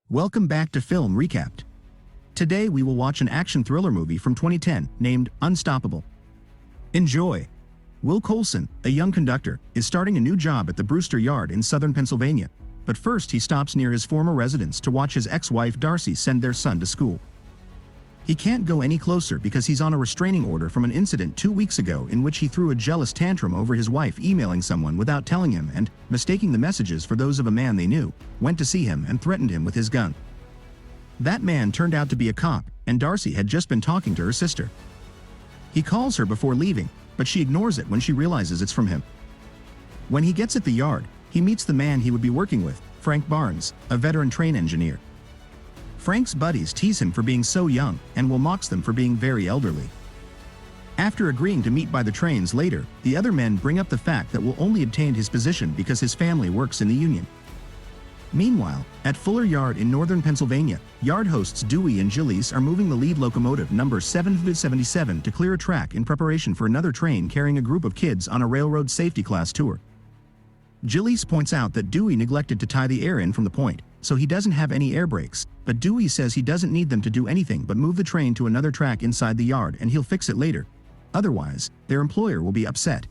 Welcome back to Film Recapped. Today we will watch an action thriller movie from 2010 named Unstoppable. Enjoy! Will Colson, a young conductor, is starting a new job at the Brewster Yard in southern Pennsylvania, but first he stops near his former residence to watch his ex-wife Darcy send their son to school. He can't go any closer because he's on a restraining order from an incident 2 weeks ago in which he threw a jealous tantrum over his wife emailing someone without telling him and, mistaking the messages for those of a man they knew, went to see him and threatened him with his gun. That man turned out to be a cop, and Darcy had just been talking to her sister. He calls her before leaving, but she ignores it when she realizes it's from him. When he gets at the yard, he meets the man he would be working with, Frank Barnes, a veteran train engineer. Frank's buddies tease him for being so young, and Will mocks them for being very elderly. After agreeing to meet by the trains later, the other men bring up the fact that Will only obtained his position because his family works in the union. Meanwhile, at Fuller Yard in northern Pennsylvania, yard hosts Dewey and Gillies are moving the lead locomotive number 777 to clear a track in preparation for another train carrying a group of kids on a railroad safety class tour. Gillies points out that Dewey neglected to tie the air in from the point, so he doesn't have any air brakes, but Dewey says he doesn't need them to do anything but move the train to another track inside the yard and he'll fix it later. Otherwise, their employer will be upset.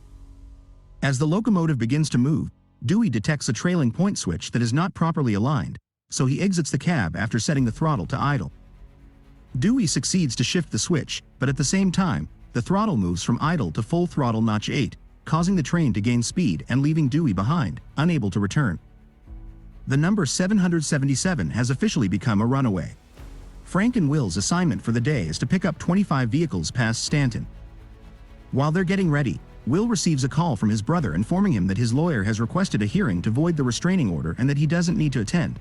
As the locomotive begins to move, Dewey detects a trailing point switch that is not properly aligned, so he exits the cab after setting the throttle to idle. Dewey succeeds to shift the switch, but at the same time, the throttle moves from idle to full throttle notch 8, causing the train to gain speed and leaving Dewey behind, unable to return. The number 777 has officially become a runaway. Frank and Will's assignment for the day is to pick up 25 vehicles past Stanton. While they're getting ready, Will receives a call from his brother informing him that his lawyer has requested a hearing to void the restraining order and that he doesn't need to attend.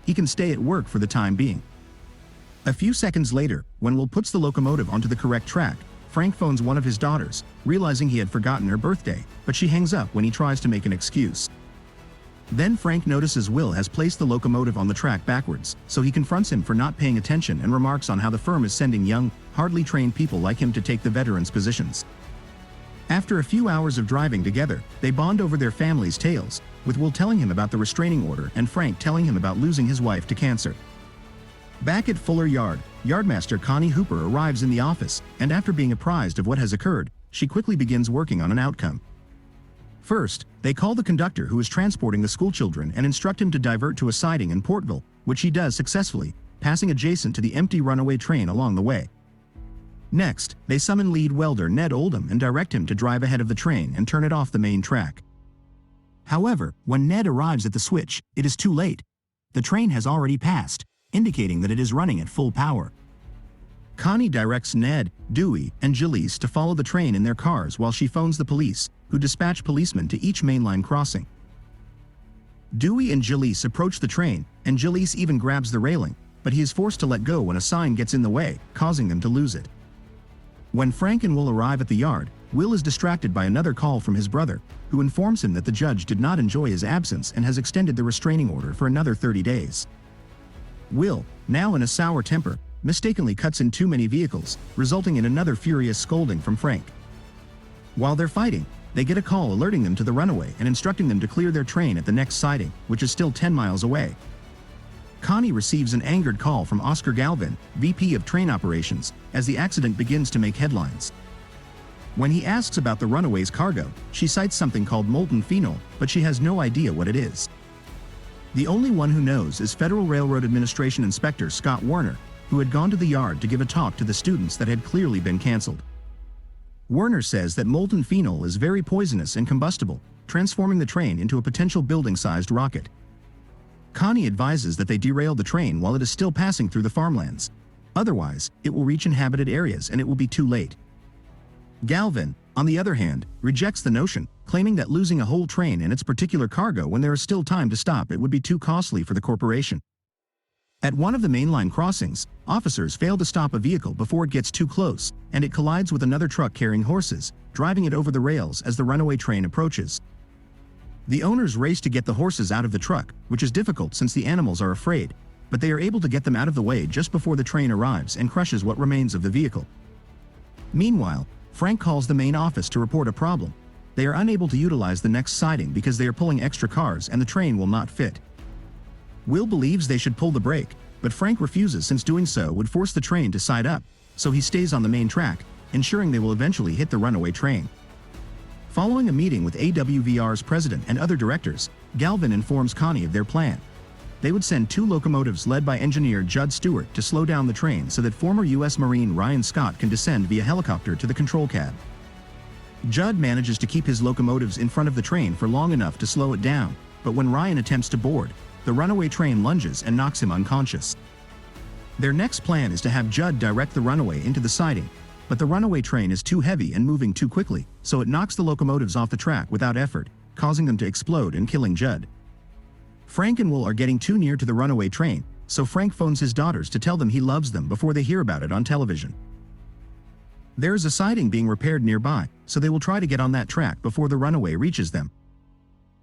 He can stay at work for the time being. A few seconds later, when Will puts the locomotive onto the correct track, Frank phones one of his daughters, realizing he had forgotten her birthday, but she hangs up when he tries to make an excuse. Then Frank notices Will has placed the locomotive on the track backwards, so he confronts him for not paying attention and remarks on how the firm is sending young, hardly trained people like him to take the veterans' positions. After a few hours of driving together, they bond over their families' tales, with Will telling him about the restraining order and Frank telling him about losing his wife to cancer. Back at Fuller Yard, Yardmaster Connie Hooper arrives in the office, and after being apprised of what has occurred, she quickly begins working on an outcome. First, they call the conductor who is transporting the schoolchildren and instruct him to divert to a siding in Portville, which he does successfully, passing adjacent to the empty runaway train along the way. Next, they summon lead welder Ned Oldham and direct him to drive ahead of the train and turn it off the main track. However, when Ned arrives at the switch, it is too late. The train has already passed, indicating that it is running at full power. Connie directs Ned, Dewey, and Gillies to follow the train in their cars while she phones the police, who dispatch policemen to each mainline crossing. Dewey and Gillies approach the train, and Gillies even grabs the railing, but he is forced to let go when a sign gets in the way, causing them to lose it. When Frank and Will arrive at the yard, Will is distracted by another call from his brother, who informs him that the judge did not enjoy his absence and has extended the restraining order for another 30 days. Will, now in a sour temper, mistakenly cuts in too many vehicles, resulting in another furious scolding from Frank. While they're fighting, they get a call alerting them to the runaway and instructing them to clear their train at the next siding, which is still 10 miles away. Connie receives an angered call from Oscar Galvin, VP of Train Operations, as the accident begins to make headlines. When he asks about the runaway's cargo, she cites something called molten phenol, but she has no idea what it is. The only one who knows is Federal Railroad Administration Inspector Scott Warner, who had gone to the yard to give a talk to the students that had clearly been canceled. Werner says that molten phenol is very poisonous and combustible, transforming the train into a potential building-sized rocket. Connie advises that they derail the train while it is still passing through the farmlands. Otherwise, it will reach inhabited areas and it will be too late. Galvin, on the other hand, rejects the notion, claiming that losing a whole train and its particular cargo when there is still time to stop it would be too costly for the corporation. At one of the mainline crossings, officers fail to stop a vehicle before it gets too close, and it collides with another truck carrying horses, driving it over the rails as the runaway train approaches. The owners race to get the horses out of the truck, which is difficult since the animals are afraid, but they are able to get them out of the way just before the train arrives and crushes what remains of the vehicle. Meanwhile, Frank calls the main office to report a problem. They are unable to utilize the next siding because they are pulling extra cars and the train will not fit. Will believes they should pull the brake, but Frank refuses since doing so would force the train to side up, so he stays on the main track, ensuring they will eventually hit the runaway train. Following a meeting with AWVR's president and other directors, Galvin informs Connie of their plan. They would send 2 locomotives led by engineer Judd Stewart to slow down the train so that former U.S. Marine Ryan Scott can descend via helicopter to the control cab. Judd manages to keep his locomotives in front of the train for long enough to slow it down, but when Ryan attempts to board, the runaway train lunges and knocks him unconscious. Their next plan is to have Judd direct the runaway into the siding, but the runaway train is too heavy and moving too quickly, so it knocks the locomotives off the track without effort, causing them to explode and killing Judd. Frank and Will are getting too near to the runaway train, so Frank phones his daughters to tell them he loves them before they hear about it on television. There is a siding being repaired nearby, so they will try to get on that track before the runaway reaches them.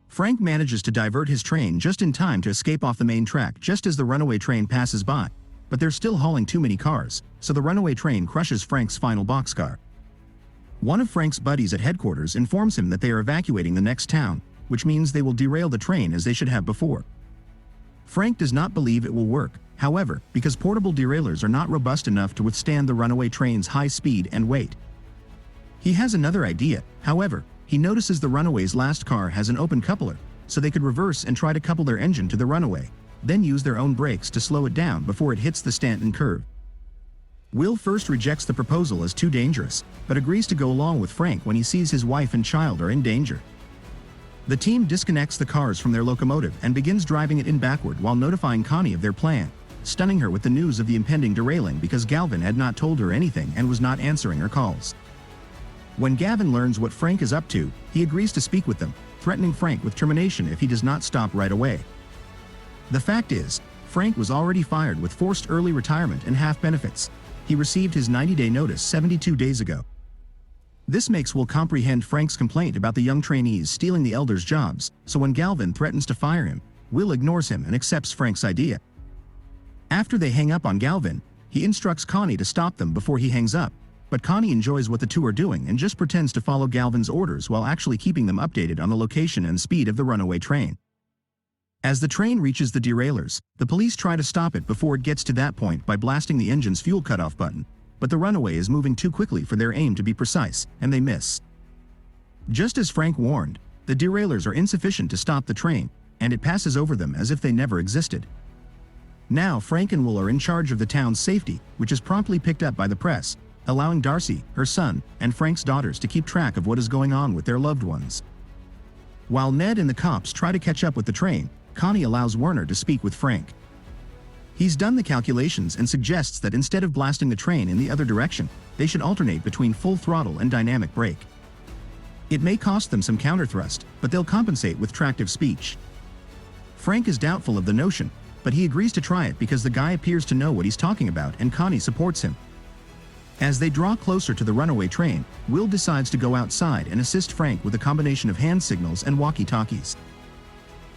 Frank manages to divert his train just in time to escape off the main track just as the runaway train passes by, but they're still hauling too many cars, so the runaway train crushes Frank's final boxcar. One of Frank's buddies at headquarters informs him that they are evacuating the next town, which means they will derail the train as they should have before. Frank does not believe it will work, however, because portable derailleurs are not robust enough to withstand the runaway train's high speed and weight. He has another idea, however. He notices the runaway's last car has an open coupler, so they could reverse and try to couple their engine to the runaway, then use their own brakes to slow it down before it hits the Stanton curve. Will first rejects the proposal as too dangerous, but agrees to go along with Frank when he sees his wife and child are in danger. The team disconnects the cars from their locomotive and begins driving it in backward while notifying Connie of their plan, stunning her with the news of the impending derailing because Galvin had not told her anything and was not answering her calls. When Gavin learns what Frank is up to, he agrees to speak with them, threatening Frank with termination if he does not stop right away. The fact is, Frank was already fired with forced early retirement and half benefits. He received his 90-day notice 72 days ago. This makes Will comprehend Frank's complaint about the young trainees stealing the elders' jobs, so when Galvin threatens to fire him, Will ignores him and accepts Frank's idea. After they hang up on Galvin, he instructs Connie to stop them before he hangs up, but Connie enjoys what the two are doing and just pretends to follow Galvin's orders while actually keeping them updated on the location and speed of the runaway train. As the train reaches the derailleurs, the police try to stop it before it gets to that point by blasting the engine's fuel cutoff button, but the runaway is moving too quickly for their aim to be precise, and they miss. Just as Frank warned, the derailleurs are insufficient to stop the train, and it passes over them as if they never existed. Now Frank and Will are in charge of the town's safety, which is promptly picked up by the press, allowing Darcy, her son, and Frank's daughters to keep track of what is going on with their loved ones. While Ned and the cops try to catch up with the train, Connie allows Werner to speak with Frank. He's done the calculations and suggests that instead of blasting the train in the other direction, they should alternate between full throttle and dynamic brake. It may cost them some counterthrust, but they'll compensate with tractive speech. Frank is doubtful of the notion, but he agrees to try it because the guy appears to know what he's talking about and Connie supports him. As they draw closer to the runaway train, Will decides to go outside and assist Frank with a combination of hand signals and walkie-talkies.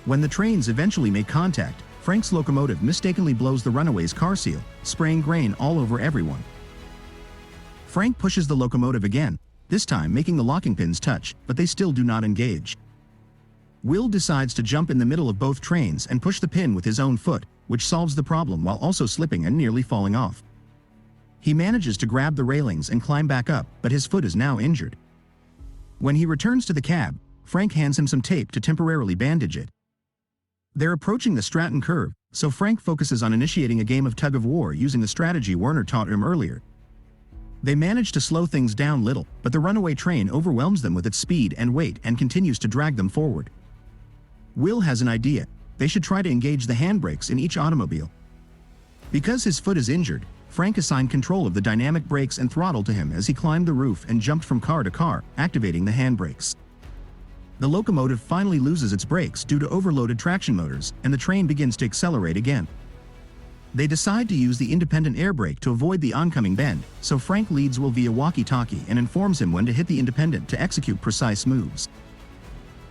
When the trains eventually make contact, Frank's locomotive mistakenly blows the runaway's car seal, spraying grain all over everyone. Frank pushes the locomotive again, this time making the locking pins touch, but they still do not engage. Will decides to jump in the middle of both trains and push the pin with his own foot, which solves the problem while also slipping and nearly falling off. He manages to grab the railings and climb back up, but his foot is now injured. When he returns to the cab, Frank hands him some tape to temporarily bandage it. They're approaching the Stratton curve, so Frank focuses on initiating a game of tug-of-war using the strategy Werner taught him earlier. They manage to slow things down little, but the runaway train overwhelms them with its speed and weight and continues to drag them forward. Will has an idea. They should try to engage the handbrakes in each automobile. Because his foot is injured, Frank assigned control of the dynamic brakes and throttle to him as he climbed the roof and jumped from car to car, activating the handbrakes. The locomotive finally loses its brakes due to overloaded traction motors, and the train begins to accelerate again. They decide to use the independent air brake to avoid the oncoming bend, so Frank leads Will via walkie-talkie and informs him when to hit the independent to execute precise moves.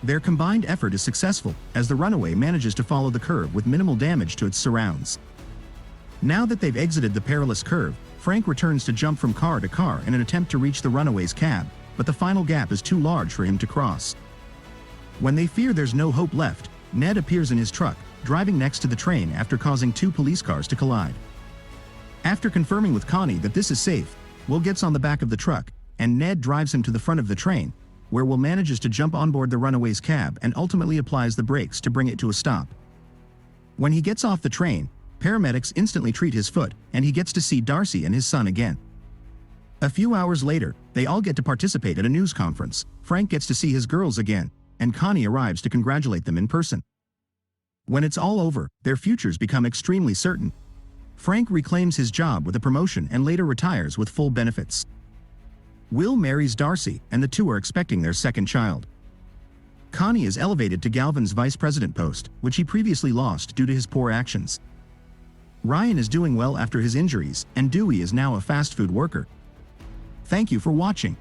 Their combined effort is successful, as the runaway manages to follow the curve with minimal damage to its surrounds. Now that they've exited the perilous curve, Frank returns to jump from car to car in an attempt to reach the runaway's cab, but the final gap is too large for him to cross. When they fear there's no hope left, Ned appears in his truck, driving next to the train after causing two police cars to collide. After confirming with Connie that this is safe, Will gets on the back of the truck, and Ned drives him to the front of the train, where Will manages to jump on board the runaway's cab and ultimately applies the brakes to bring it to a stop. When he gets off the train, paramedics instantly treat his foot, and he gets to see Darcy and his son again. A few hours later, they all get to participate at a news conference. Frank gets to see his girls again, and Connie arrives to congratulate them in person. When it's all over, their futures become extremely certain. Frank reclaims his job with a promotion and later retires with full benefits. Will marries Darcy, and the two are expecting their second child. Connie is elevated to Galvin's vice president post, which he previously lost due to his poor actions. Ryan is doing well after his injuries, and Dewey is now a fast food worker. Thank you for watching.